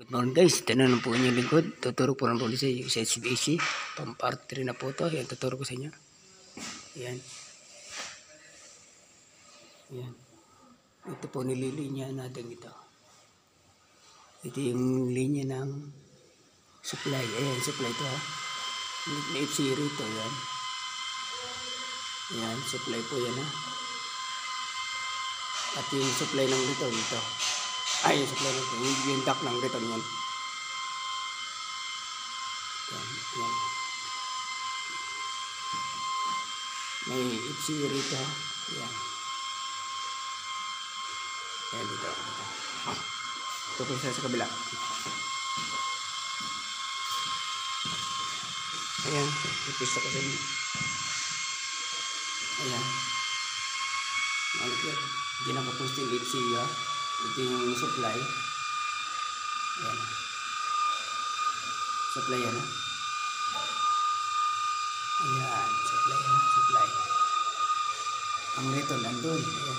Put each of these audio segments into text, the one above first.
Good morning guys, tanong po inyo lingkod. Tuturo po lang po sa HVAC. Pang-part 3 na po ito. Ayan, tuturo ko sa inyo. Ayan. Ayan. Ito po nililinya natin ito. Ito yung linya ng supply. Ayan, supply ito ha. May F0 ito. Ayan. Ayan, supply po yan ha. At yung supply ng return ito. Ay, yung supply ng return. Yung duct ng return yan. Yan, yan. May F0 rito. Yan. Yan dito. Ito po sa kabila. Ayan. Ipista ko sa inyo. Ayan. Malit yan. Hindi nakapost yung F0 ha. Ito yung supply. Ayan. Supply yan ha. Ayan, supply ha, supply. Ang return nandun. Ayan.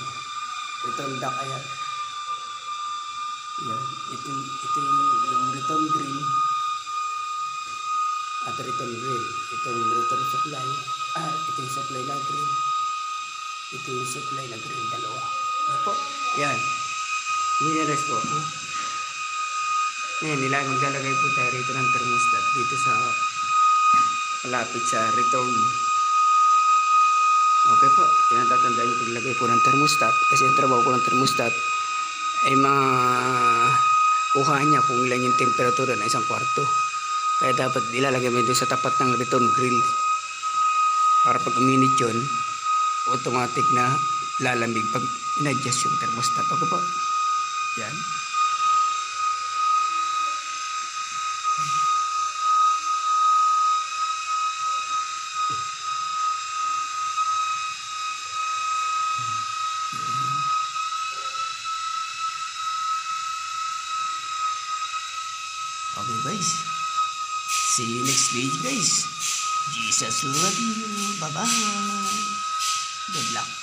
Return duct, ayan. Ayan. Ito yung return green. At return green. Ito yung return supply. Ito yung supply na green. Ito yung supply na green. Dalawa. Ayan po. Ayan. Minires po. Ayan, maglalagay po tayo rito ng thermostat. Dito sa malapit sa return. Okay po, tinatatandaan nyo paglagay po ng thermostat kasi ang trabaho po ng thermostat ay makuha niya kung ilan yung temperatura ng isang kwarto. Kaya dapat ilalagay mo doon sa tapat ng return grill para pag uminit yun, automatic na lalamig pag in-adjust yung thermostat. Okay po, yan. Okay guys, see you next video guys. Jesus love you. Bye bye. Good luck.